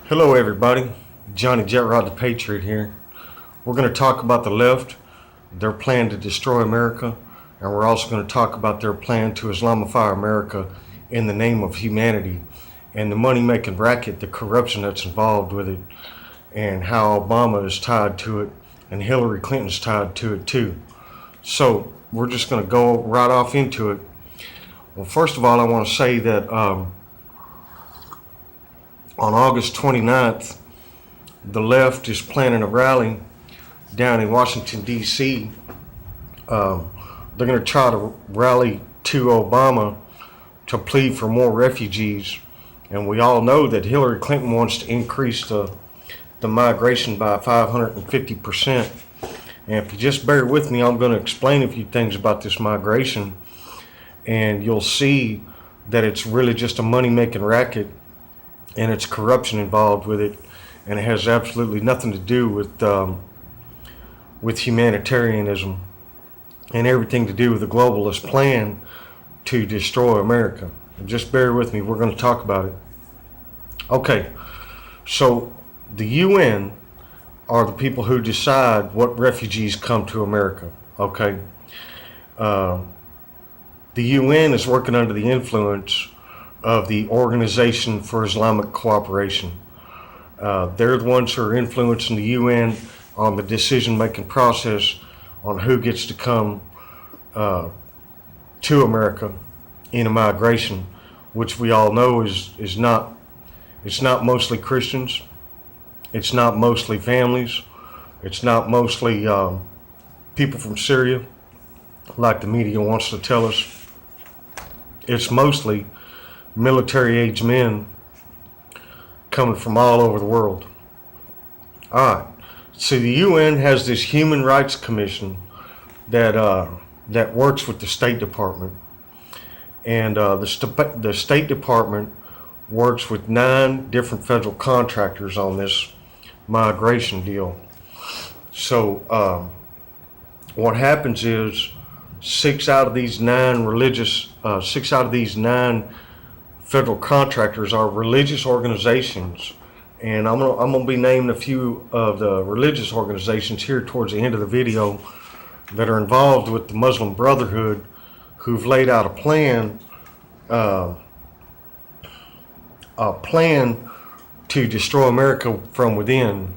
Hello everybody, Johnny Jetrod the Patriot here. We're going to talk about the left, their plan to destroy America, and we're also going to talk about their plan to Islamify America in the name of humanity and the money-making racket, the corruption that's involved with it, and how Obama is tied to it and Hillary Clinton's tied to it too. So we're just going to go right off into it. Well, first of all, I want to say that on August 29th, the left is planning a rally down in Washington, D.C. They're going to try to rally to Obama to plead for more refugees. And we all know that Hillary Clinton wants to increase the migration by 550%. And if you just bear with me, I'm going to explain a few things about this migration. And you'll see that it's really just a money-making racket. And it's corruption involved with it, and it has absolutely nothing to do with humanitarianism and everything to do with the globalist plan to destroy America. And just bear with me, we're going to talk about it. Okay, so the UN are the people who decide what refugees come to America. Okay, the UN is working under the influence of the Organization for Islamic Cooperation. They're the ones who are influencing the UN on the decision-making process on who gets to come to America in a migration, which we all know is not, it's not mostly Christians, it's not mostly families, it's not mostly people from Syria, like the media wants to tell us. It's mostly military-age men coming from all over the world. All right. So the UN has this Human Rights Commission that works with the State Department, and the State Department works with 9 different federal contractors on this migration deal. So what happens is 6 out of these 9 federal contractors are religious organizations, and I'm gonna be naming a few of the religious organizations here towards the end of the video that are involved with the Muslim Brotherhood, who've laid out a plan to destroy America from within,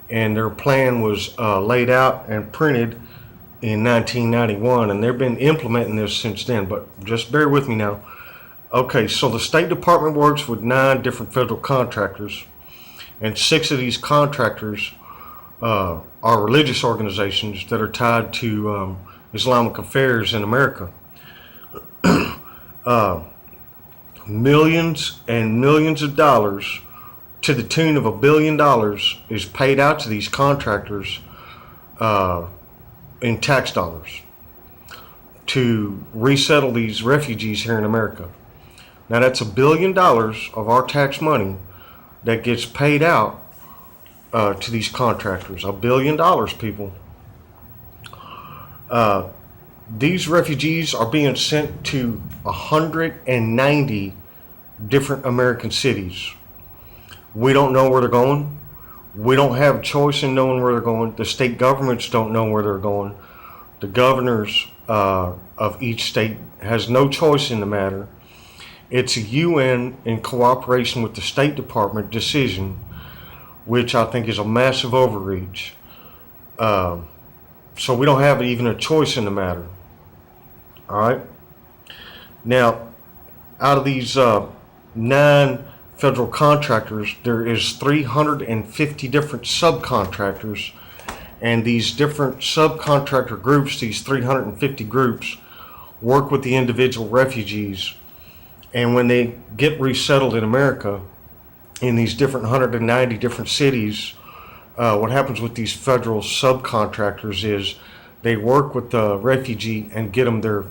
and their plan was laid out and printed in 1991, and they've been implementing this since then. But just bear with me now. Okay, so the State Department works with 9 different federal contractors, and 6 of these contractors are religious organizations that are tied to Islamic affairs in America. Millions and millions of dollars, to the tune of $1 billion, is paid out to these contractors in tax dollars to resettle these refugees here in America. Now that's $1 billion of our tax money that gets paid out to these contractors. $1 billion, people. These refugees are being sent to 190 different American cities. We don't know where they're going. We don't have a choice in knowing where they're going. The state governments don't know where they're going. The governors of each state has no choice in the matter. It's a UN in cooperation with the State Department decision, which I think is a massive overreach. So we don't have even a choice in the matter. All right. Now, out of these 9 federal contractors, there is 350 different subcontractors, and these different subcontractor groups, these 350 groups, work with the individual refugees. And when they get resettled in America, in these different 190 different cities, what happens with these federal subcontractors is they work with the refugee and get them their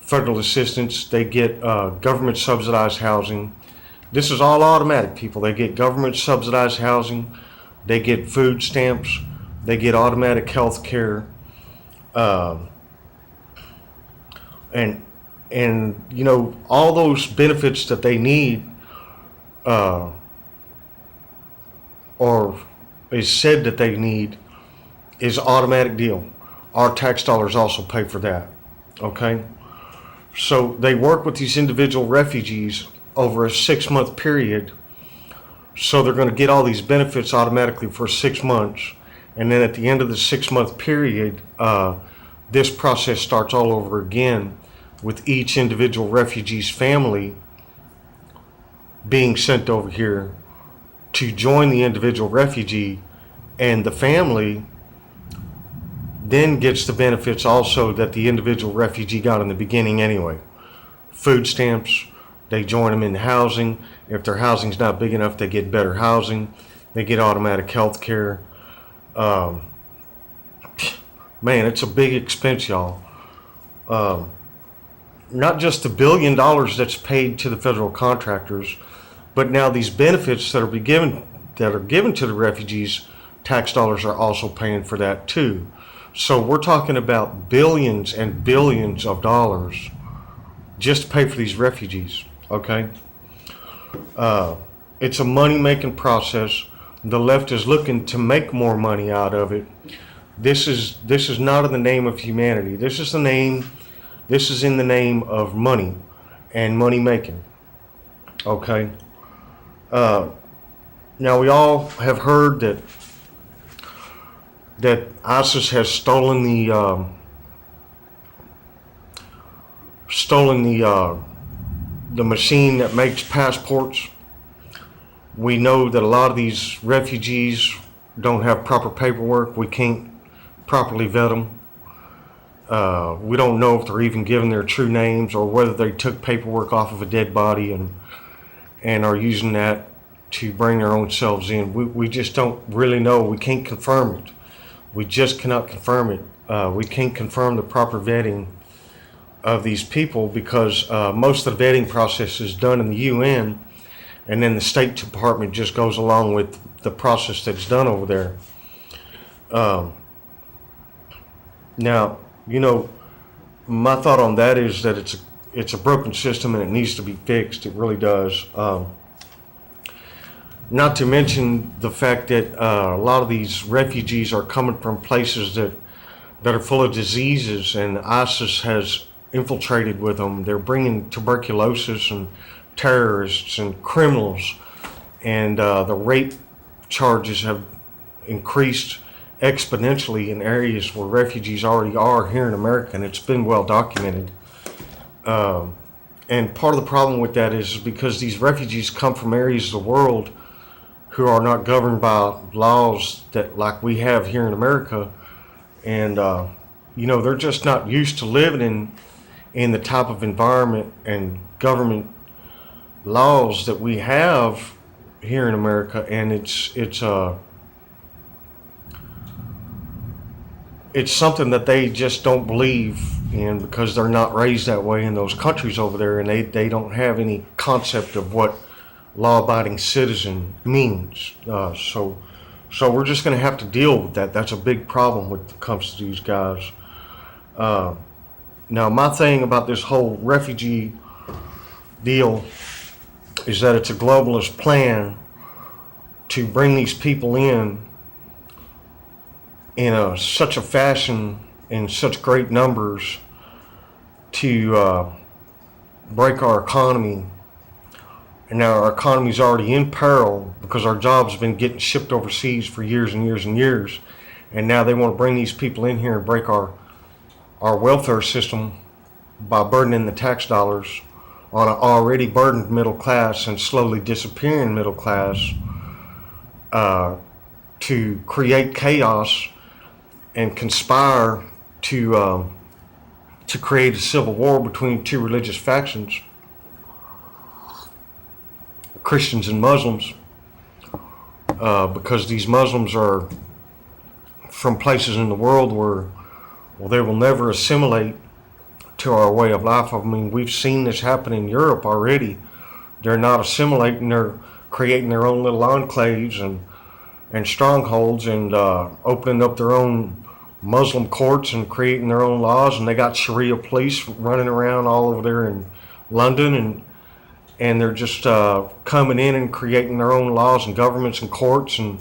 federal assistance. They get government subsidized housing. This is all automatic, people. They get government subsidized housing. They get food stamps. They get automatic health care. And you know, all those benefits that they need or is said that they need is automatic deal. Our tax dollars also pay for that. Okay? So they work with these individual refugees over a 6-month period. So they're going to get all these benefits automatically for 6 months. And then at the end of the 6-month period, this process starts all over again with each individual refugee's family being sent over here to join the individual refugee, and the family then gets the benefits also that the individual refugee got in the beginning anyway. Food stamps, they join them in housing. If their housing's not big enough, they get better housing. They get automatic health care. Man, it's a big expense, y'all. Not just the $1 billion that's paid to the federal contractors, but now these benefits that are given to the refugees, tax dollars are also paying for that too. So we're talking about billions and billions of dollars just to pay for these refugees. Okay, it's a money-making process. The left is looking to make more money out of it. This is not in the name of humanity. This is in the name of money and money making. Okay. Now we all have heard that ISIS has stolen the machine that makes passports. We know that a lot of these refugees don't have proper paperwork. We can't properly vet them. We don't know if they're even given their true names or whether they took paperwork off of a dead body and are using that to bring their own selves in. We just don't really know. We can't confirm it. We just cannot confirm it. We can't confirm the proper vetting of these people because most of the vetting process is done in the UN, and then the State Department just goes along with the process that's done over there. Now, my thought on that is that it's a broken system and it needs to be fixed. It really does. Not to mention the fact that a lot of these refugees are coming from places that are full of diseases, and ISIS has infiltrated with them. They're bringing tuberculosis and terrorists and criminals, and the rape charges have increased exponentially in areas where refugees already are here in America, and it's been well documented. And part of the problem with that is because these refugees come from areas of the world who are not governed by laws that like we have here in America, and they're just not used to living in the type of environment and government laws that we have here in America, and it's something that they just don't believe in because they're not raised that way in those countries over there, and they don't have any concept of what law-abiding citizen means. So we're just going to have to deal with that. That's a big problem when it comes to these guys. Now, my thing about this whole refugee deal is that it's a globalist plan to bring these people in such a fashion, in such great numbers, to break our economy. And now our economy's already in peril because our jobs have been getting shipped overseas for years and years and years. And now they want to bring these people in here and break our welfare system by burdening the tax dollars on an already burdened middle class and slowly disappearing middle class, to create chaos and conspire to create a civil war between two religious factions, Christians and Muslims, because these Muslims are from places in the world where they will never assimilate to our way of life. I mean, we've seen this happen in Europe already. They're not assimilating, they're creating their own little enclaves and strongholds, and opening up their own Muslim courts and creating their own laws, and they got Sharia police running around all over there in London, and they're just coming in and creating their own laws and governments and courts, and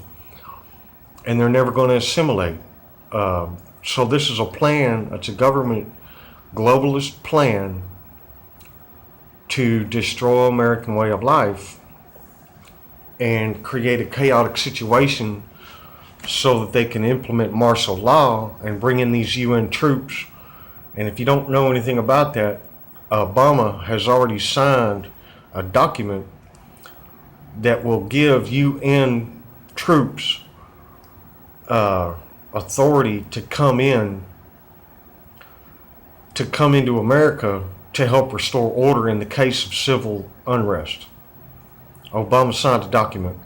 and they're never going to assimilate. So this is a plan, it's a government globalist plan to destroy American way of life and create a chaotic situation so that they can implement martial law and bring in these UN troops. And if you don't know anything about that, Obama has already signed a document that will give UN troops authority to come into America to help restore order in the case of civil unrest. Obama signed a document.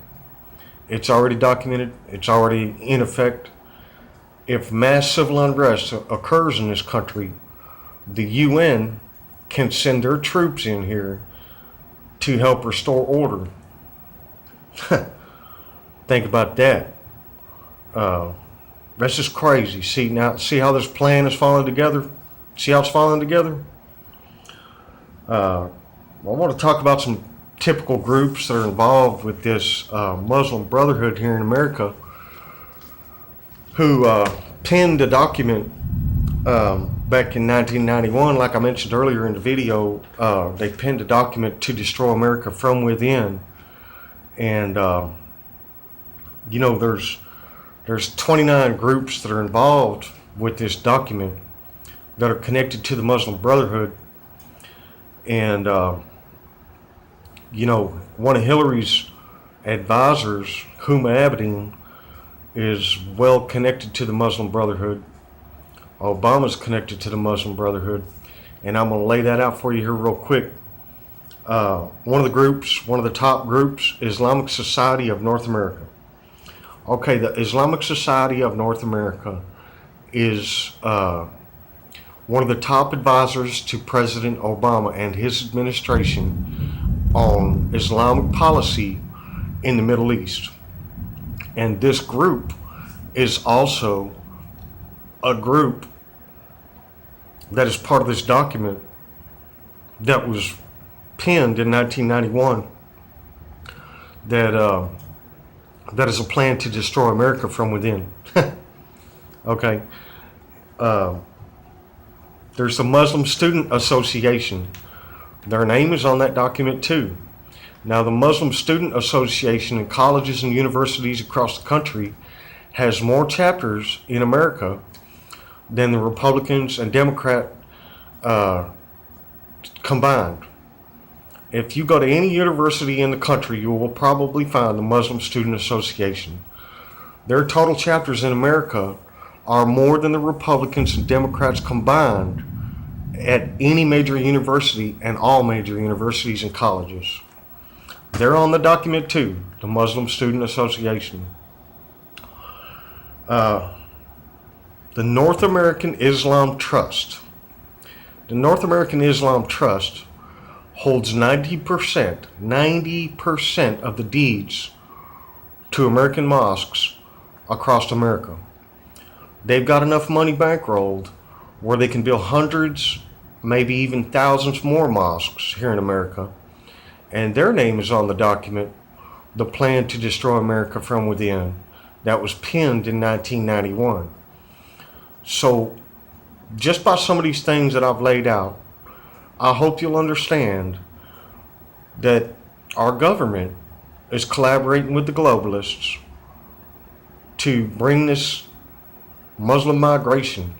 It's already documented. It's already in effect. If mass civil unrest occurs in this country, the UN can send their troops in here to help restore order. Think about that. That's just crazy. See how this plan is falling together? See how it's falling together? I want to talk about some typical groups that are involved with this Muslim Brotherhood here in America, who penned a document back in 1991. Like I mentioned earlier in the video, they penned a document to destroy America from within. And there's 29 groups that are involved with this document that are connected to the Muslim Brotherhood. And one of Hillary's advisors, Huma Abedin, is well connected to the Muslim Brotherhood. Obama's connected to the Muslim Brotherhood, and I'm going to lay that out for you here real quick. One of the top groups, Islamic Society of North America. Okay, the Islamic Society of North America is one of the top advisors to President Obama and his administration on Islamic policy in the Middle East. And this group is also a group that is part of this document that was penned in 1991 that is a plan to destroy America from within. Okay. There's the Muslim Student Association. Their name is on that document too. Now, the Muslim Student Association in colleges and universities across the country has more chapters in America than the Republicans and Democrat combined. If you go to any university in the country, you will probably find the Muslim Student Association. Their total chapters in America are more than the Republicans and Democrats combined at any major university and all major universities and colleges. They're on the document too, the Muslim Student Association. The North American Islam Trust. The North American Islam Trust holds 90% of the deeds to American mosques across America. They've got enough money bankrolled where they can build hundreds, maybe even thousands more mosques here in America. And their name is on the document, the plan to destroy America from within, that was penned in 1991. So just by some of these things that I've laid out, I hope you'll understand that our government is collaborating with the globalists to bring this Muslim migration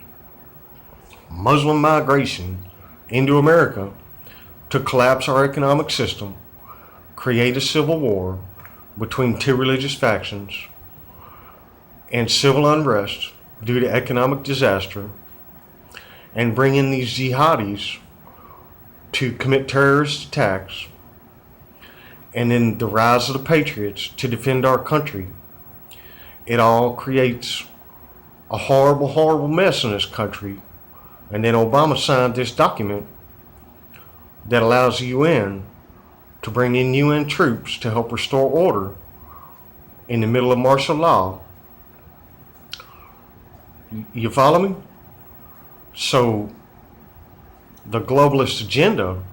into America to collapse our economic system, create a civil war between two religious factions, and civil unrest due to economic disaster, and bring in these jihadis to commit terrorist attacks, and then the rise of the patriots to defend our country. It all creates a horrible, horrible mess in this country. And then Obama signed this document that allows the UN to bring in UN troops to help restore order in the middle of martial law. You follow me? So the globalist agenda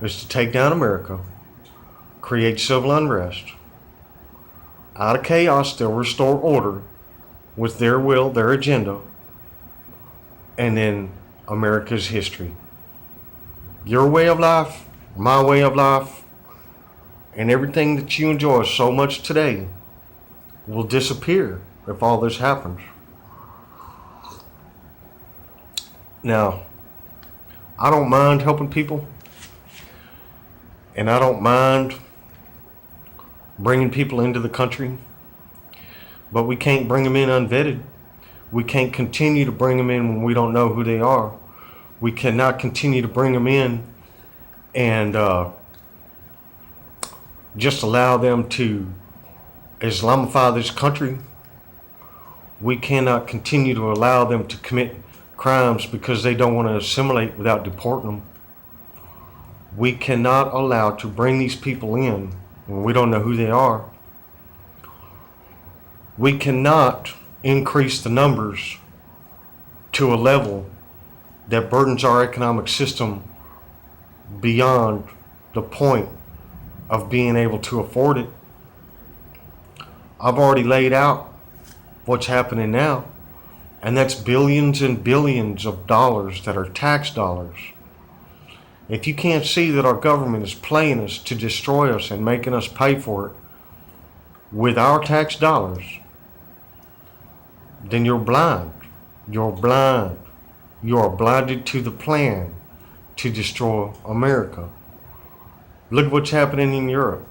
is to take down America, create civil unrest, Out of chaos, they'll restore order with their will, their agenda, and then America's history. Your way of life, my way of life, and everything that you enjoy so much today will disappear if all this happens. Now, I don't mind helping people, and I don't mind bringing people into the country, but we can't bring them in unvetted. We can't continue to bring them in when we don't know who they are. We cannot continue to bring them in and just allow them to Islamify this country. We cannot continue to allow them to commit crimes because they don't want to assimilate without deporting them. We cannot allow to bring these people in when we don't know who they are. We cannot increase the numbers to a level that burdens our economic system beyond the point of being able to afford it. I've already laid out what's happening now, and that's billions and billions of dollars that are tax dollars. If you can't see that our government is playing us to destroy us and making us pay for it with our tax dollars, then you're blind. You're blind. You are blinded to the plan to destroy America. Look what's happening in Europe.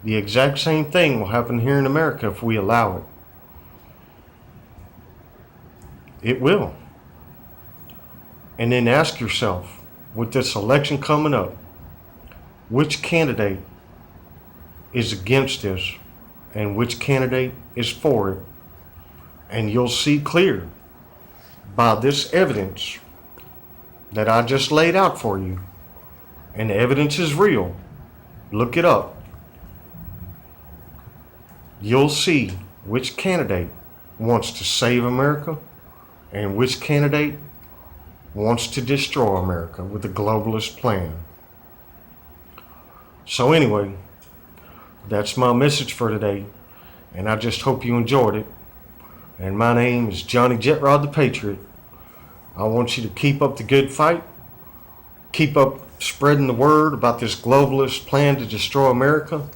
The exact same thing will happen here in America if we allow it. It will. And then ask yourself, with this election coming up, which candidate is against this and which candidate is for it? And you'll see clear by this evidence that I just laid out for you. And the evidence is real. Look it up. You'll see which candidate wants to save America and which candidate wants to destroy America with a globalist plan. So anyway, that's my message for today, and I just hope you enjoyed it. And my name is Johnny Jetrod the Patriot. I want you to keep up the good fight. Keep up spreading the word about this globalist plan to destroy America.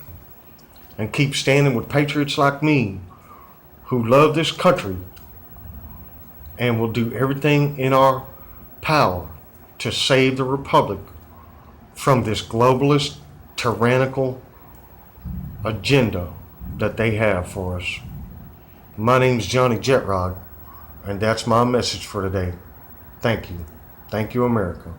And keep standing with patriots like me who love this country and will do everything in our power to save the republic from this globalist, tyrannical agenda that they have for us. My name's Johnny Jetrod, and that's my message for today. Thank you. Thank you, America.